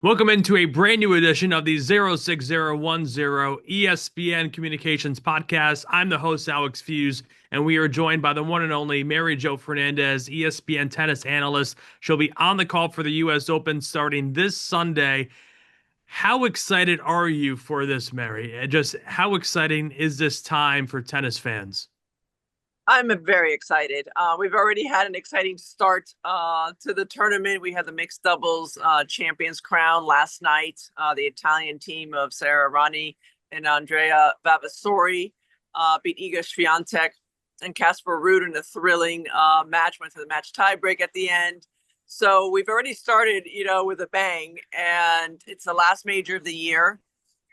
Welcome into a brand new edition of the 06010 ESPN Communications Podcast. I'm the host, Alex Feuz, and we are joined by the one and only Joe Fernández, ESPN Tennis Analyst. She'll be on the call for the U.S. Open starting this Sunday. How excited are you for this, Mary? Just how exciting is this time for tennis fans? I'm very excited. We've already had an exciting start to the tournament. We had the mixed doubles champions crown last night. The Italian team of Sara Rani and Andrea Vavasori beat Iga Swiatek and Casper Ruud in a thrilling match. Went to the match tiebreak at the end. So we've already started, with a bang, and it's the last major of the year,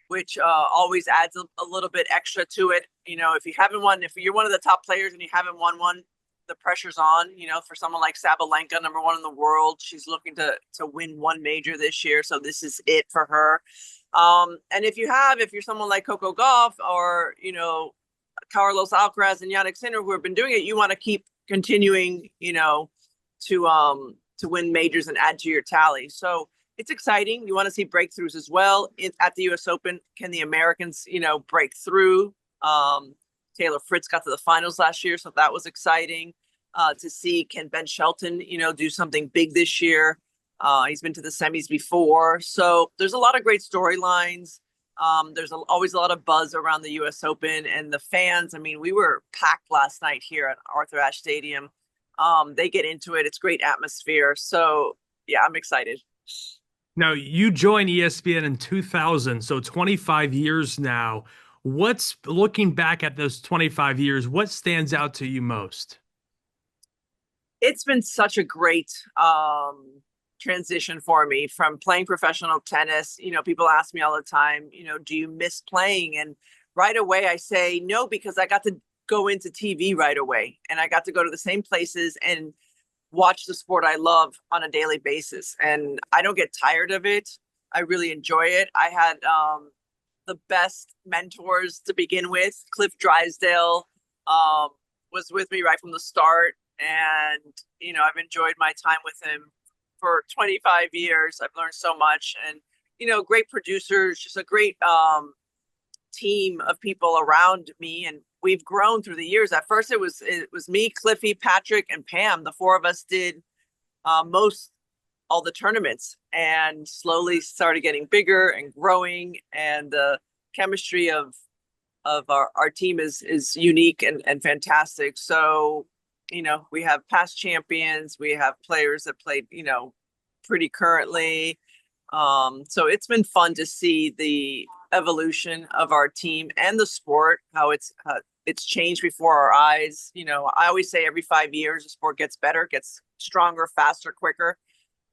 which always adds a little bit extra to it. If you haven't won, if you're one of the top players and you haven't won one, the pressure's on. For someone like Sabalenka, number one in the world, she's looking to win one major this year, so this is it for her. And if you're someone like Coco Gauff or Carlos Alcaraz and Yannick Sinner who have been doing it, you want to keep continuing, to win majors and add to your tally. So it's exciting. You want to see breakthroughs as well at the U.S. Open. Can the Americans, break through? Taylor Fritz got to the finals last year, so that was exciting to see. Can Ben Shelton, do something big this year? He's been to the semis before, so there's a lot of great storylines. There's always a lot of buzz around the U.S. Open, and the fans. I mean, we were packed last night here at Arthur Ashe Stadium. They get into it. It's great atmosphere. So yeah, I'm excited. Now, you joined ESPN in 2000, so 25 years now. What's looking back at those 25 years, what stands out to you most? It's been such a great transition for me from playing professional tennis. People ask me all the time, do you miss playing? And right away I say no, because I got to go into TV right away, and I got to go to the same places and watch the sport I love on a daily basis. And I don't get tired of it. I really enjoy it. I had the best mentors to begin with. Cliff Drysdale was with me right from the start. And, I've enjoyed my time with him for 25 years. I've learned so much. And, great producers, just a great team of people around me. And we've grown through the years. At first it was me, Cliffy, Patrick, and Pam. The four of us did most all the tournaments, and slowly started getting bigger and growing. And the chemistry of our team is unique and fantastic. So, we have past champions, we have players that played, pretty currently. So it's been fun to see the evolution of our team and the sport, how it's changed before our eyes. I always say every 5 years the sport gets better, gets stronger, faster, quicker.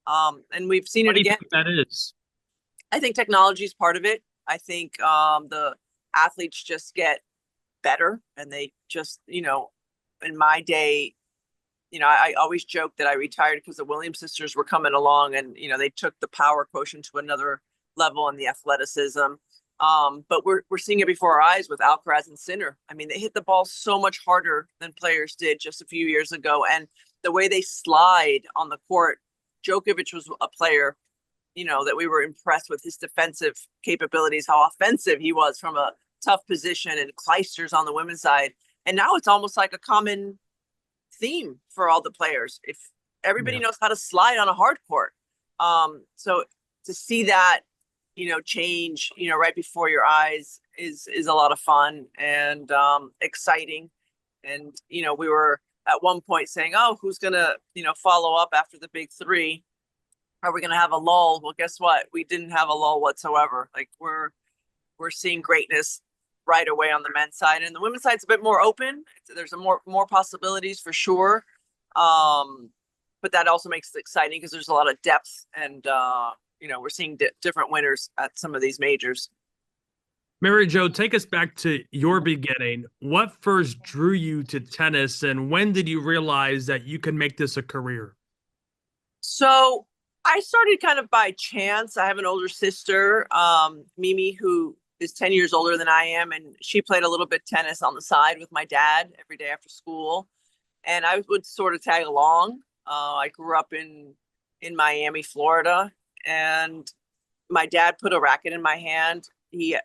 And we've seen What it do you again. think that is? I think technology is part of it. I think the athletes just get better, and they just, in my day, I always joke that I retired because the Williams sisters were coming along, and, they took the power quotient to another level in the athleticism. But we're seeing it before our eyes with Alcaraz and Sinner. I mean, they hit the ball so much harder than players did just a few years ago. And the way they slide on the court, Djokovic was a player, that we were impressed with his defensive capabilities, how offensive he was from a tough position, and Clijsters on the women's side. And now it's almost like a common theme for all the players. If everybody Yeah. knows how to slide on a hard court. So to see that, change, right before your eyes is a lot of fun and exciting. And, we were at one point saying, oh, who's going to, follow up after the big three? Are we going to have a lull? Well, guess what? We didn't have a lull whatsoever. Like we're seeing greatness right away on the men's side, and the women's side's a bit more open. There's more possibilities for sure. But that also makes it exciting because there's a lot of depth, and we're seeing different winners at some of these majors. Mary Jo, take us back to your beginning. What first drew you to tennis, and when did you realize that you could make this a career? So I started kind of by chance. I have an older sister, Mimi, who is 10 years older than I am, and she played a little bit tennis on the side with my dad every day after school, and I would sort of tag along. I grew up in Miami, Florida, and my dad put a racket in my hand. He,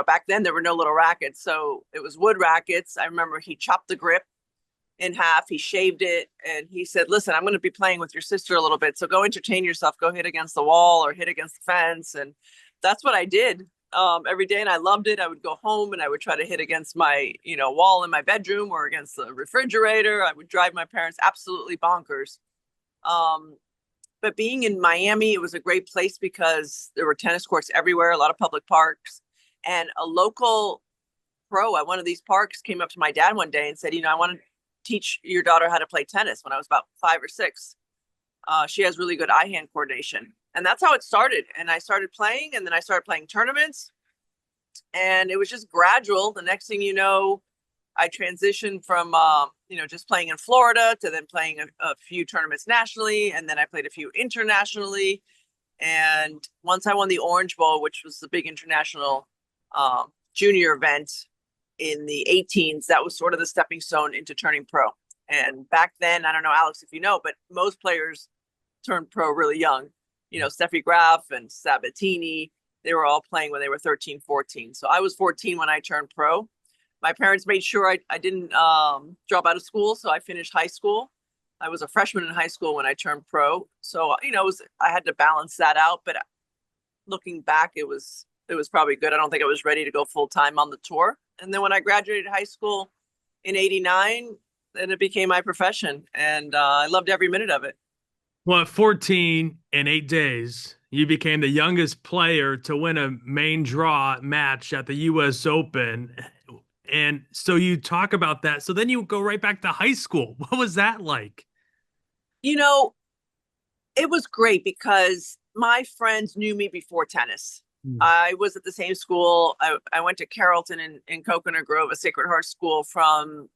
back then there were no little rackets, so it was wood rackets. I remember he chopped the grip in half, he shaved it, and he said, "Listen, I'm going to be playing with your sister a little bit, so go entertain yourself, go hit against the wall or hit against the fence." And that's what I did every day, and I loved it. I would go home and I would try to hit against my, wall in my bedroom or against the refrigerator. I would drive my parents absolutely bonkers. Um, but being in Miami, it was a great place because there were tennis courts everywhere, a lot of public parks, and a local pro at one of these parks came up to my dad one day and said, "I want to teach your daughter how to play tennis." When I was about 5 or 6. She has really good eye-hand coordination. And that's how it started. And I started playing, and then I started playing tournaments. And it was just gradual. The next thing you know, I transitioned from, just playing in Florida to then playing a few tournaments nationally. And then I played a few internationally. And once I won the Orange Bowl, which was the big international junior event in the 18s, that was sort of the stepping stone into turning pro. And back then, I don't know, Alex, if you know, but most players turned pro really young. Steffi Graf and Sabatini, they were all playing when they were 13, 14. So I was 14 when I turned pro. My parents made sure I didn't drop out of school, so I finished high school. I was a freshman in high school when I turned pro. So, I had to balance that out. But looking back, it was probably good. I don't think I was ready to go full time on the tour. And then when I graduated high school in '89, then it became my profession. And I loved every minute of it. Well, at 14 and 8 days, you became the youngest player to win a main draw match at the U.S. Open. And so you talk about that. So then you go right back to high school. What was that like? It was great because my friends knew me before tennis. I was at the same school. I went to Carrollton in Coconut Grove, a Sacred Heart school, from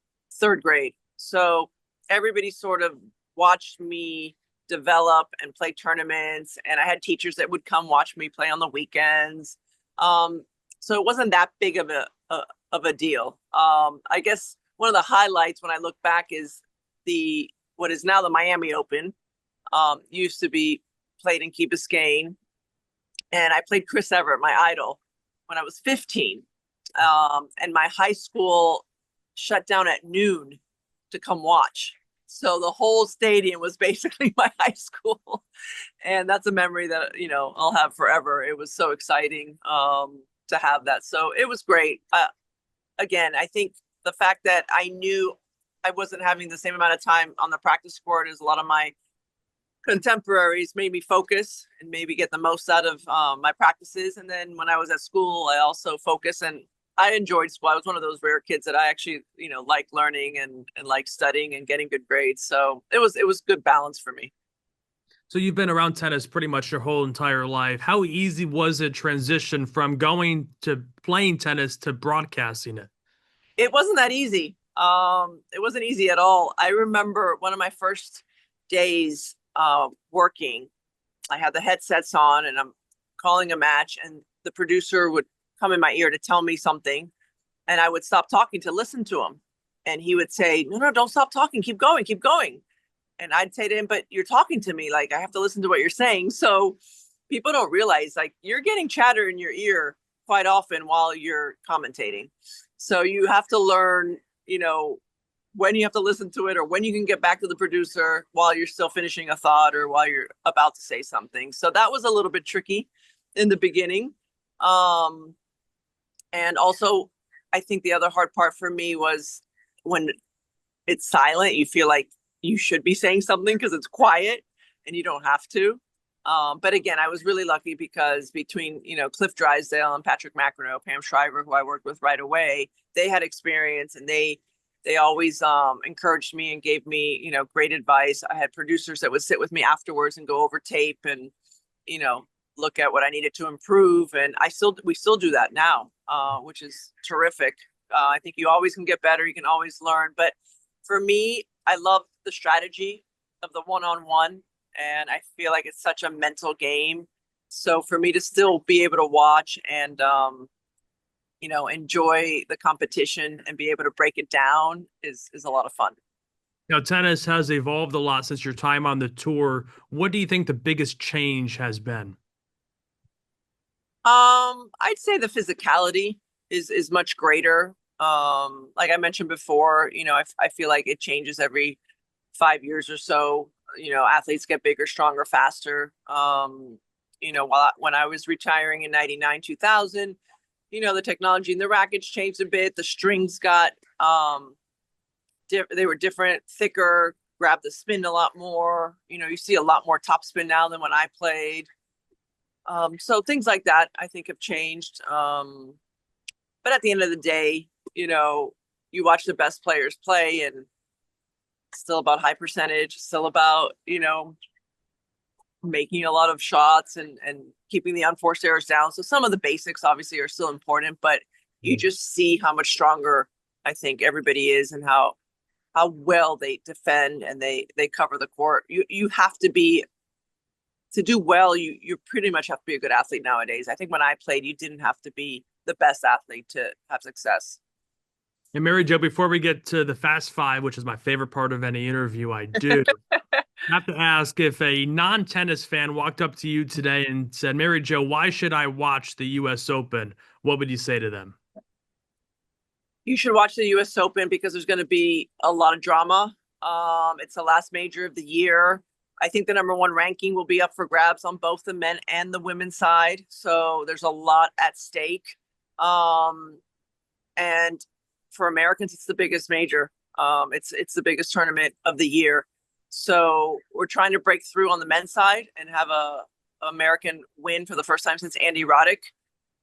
3rd grade. So everybody sort of watched me develop and play tournaments. And I had teachers that would come watch me play on the weekends. So it wasn't that big of a deal. I guess one of the highlights when I look back is what is now the Miami Open. Used to be played in Key Biscayne. And I played Chris Evert, my idol, when I was 15. And my high school shut down at noon to come watch. So the whole stadium was basically my high school. And that's a memory that, I'll have forever. It was so exciting to have that. So it was great. Again, I think the fact that I knew I wasn't having the same amount of time on the practice court as a lot of my contemporaries made me focus and maybe get the most out of my practices. And then when I was at school, I also focused, and I enjoyed school. I was one of those rare kids that I actually, like learning and like studying and getting good grades. So it was good balance for me. So you've been around tennis pretty much your whole entire life. How easy was it transition from going to playing tennis to broadcasting it? It wasn't that easy. It wasn't easy at all. I remember one of my first days working. I had the headsets on and I'm calling a match, and the producer would come in my ear to tell me something, and I would stop talking to listen to him. And he would say, "No, don't stop talking. Keep going, keep going." And I'd say to him, "But you're talking to me. Like, I have to listen to what you're saying." So people don't realize, like, you're getting chatter in your ear quite often while you're commentating. So you have to learn, when you have to listen to it, or when you can get back to the producer while you're still finishing a thought or while you're about to say something. So that was a little bit tricky in the beginning. And also, I think the other hard part for me was when it's silent, you feel like you should be saying something because it's quiet and you don't have to. But again, I was really lucky because between, Cliff Drysdale and Patrick McEnroe, Pam Shriver, who I worked with right away, they had experience, and they always encouraged me and gave me, great advice. I had producers that would sit with me afterwards and go over tape and, look at what I needed to improve. And we still do that now, which is terrific. I think you always can get better. You can always learn. But for me, I love the strategy of the one-on-one, and I feel like it's such a mental game. So for me to still be able to watch and, enjoy the competition and be able to break it down is a lot of fun. Now, tennis has evolved a lot since your time on the tour. What do you think the biggest change has been? I'd say the physicality is much greater. Like I mentioned before, I feel like it changes every 5 years or so. Athletes get bigger, stronger, faster. When I was retiring in 99, 2000, the technology in the rackets changed a bit. The strings got, they were different, thicker, grab the spin a lot more. You see a lot more top spin now than when I played. So things like that, I think, have changed. But at the end of the day, you watch the best players play, and it's still about high percentage, still about, making a lot of shots and keeping the unforced errors down. So some of the basics obviously are still important, but you just see how much stronger I think everybody is, and how well they defend and they cover the court. You have to be, to do well, you pretty much have to be a good athlete nowadays. I think when I played, you didn't have to be the best athlete to have success. And Mary Jo, before we get to the Fast Five, which is my favorite part of any interview I do, I have to ask, if a non-tennis fan walked up to you today and said, Mary Jo, why should I watch the U.S. Open? What would you say to them? You should watch the U.S. Open because there's going to be a lot of drama. It's the last major of the year. I think the number one ranking will be up for grabs on both the men and the women's side. So there's a lot at stake. And for Americans, it's the biggest major. It's the biggest tournament of the year. So we're trying to break through on the men's side and have a American win for the first time since Andy Roddick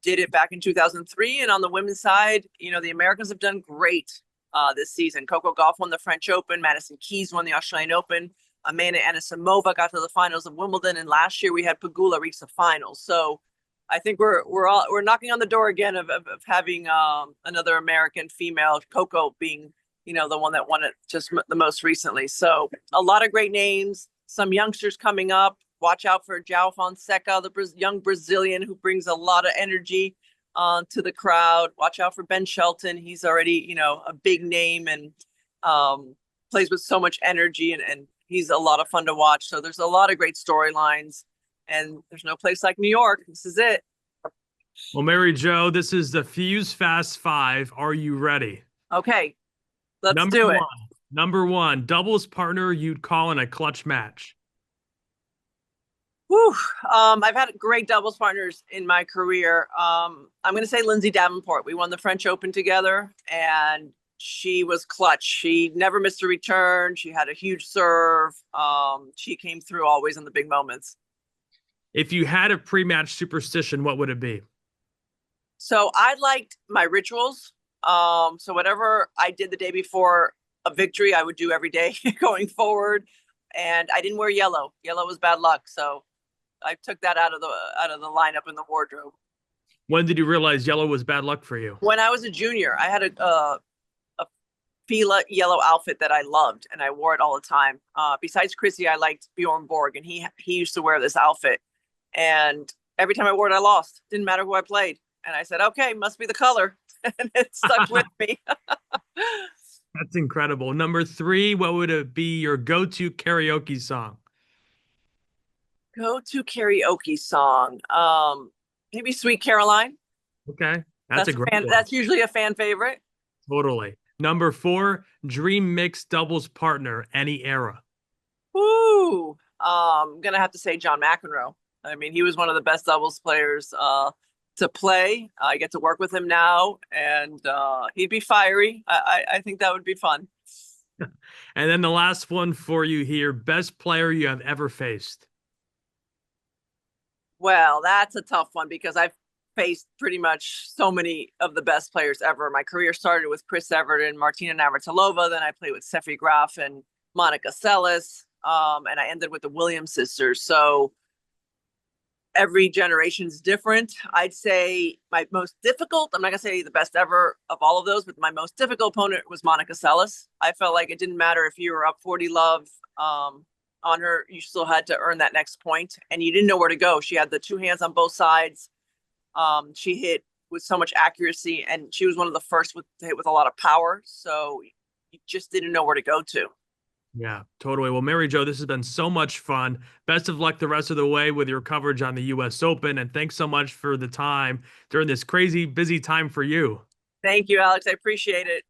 did it back in 2003. And on the women's side, the Americans have done great this season. Coco Gauff won the French Open. Madison Keys won the Australian Open. Amanda Anisimova got to the finals of Wimbledon. And last year we had Pegula reach the finals. So I think we're knocking on the door again of having another American female, Coco being, the one that won it just the most recently. So a lot of great names, some youngsters coming up. Watch out for João Fonseca, the young Brazilian who brings a lot of energy to the crowd. Watch out for Ben Shelton. He's already, a big name and plays with so much energy, and he's a lot of fun to watch. So there's a lot of great storylines, and there's no place like New York. This is it. Well, Mary Jo, this is the Feuz Fast Five. Are you ready? Okay, let's do it. Number one, doubles partner you'd call in a clutch match. Whew. I've had great doubles partners in my career. I'm going to say Lindsay Davenport. We won the French Open together, and she was clutch. She never missed a return. She had a huge serve. She came through always in the big moments. If you had a pre-match superstition, what would it be? So I liked my rituals. So whatever I did the day before a victory, I would do every day going forward. And I didn't wear yellow. Yellow was bad luck. So I took that out of the lineup in the wardrobe. When did you realize yellow was bad luck for you? When I was a junior, I had a Fila yellow outfit that I loved, and I wore it all the time. Besides Chrissy, I liked Bjorn Borg, and he used to wear this outfit. And every time I wore it, I lost. Didn't matter who I played. And I said, okay, must be the color. And it stuck with me. That's incredible. Number three, what would it be your go-to karaoke song? Go-to karaoke song. Maybe Sweet Caroline. Okay. That's a great one. That's usually a fan favorite. Totally. Number four, dream mixed doubles partner, any era. Ooh. I'm going to have to say John McEnroe. I mean, he was one of the best doubles players to play. I get to work with him now, and he'd be fiery. I think that would be fun. And then the last one for you here, best player you have ever faced. Well, that's a tough one because I've faced pretty much so many of the best players ever. My career started with Chris Evert and Martina Navratilova. Then I played with Steffi Graf and Monica Seles. And I ended with the Williams sisters. So every generation's different. I'd say my most difficult, I'm not going to say the best ever of all of those, but my most difficult opponent was Monica Seles. I felt like it didn't matter if you were up 40 love on her, you still had to earn that next point, and you didn't know where to go. She had the two hands on both sides. She hit with so much accuracy, and she was one of the first to hit with a lot of power. So you just didn't know where to go to. Yeah, totally. Well, Mary Jo, this has been so much fun. Best of luck the rest of the way with your coverage on the US Open. And thanks so much for the time during this crazy busy time for you. Thank you, Alex. I appreciate it.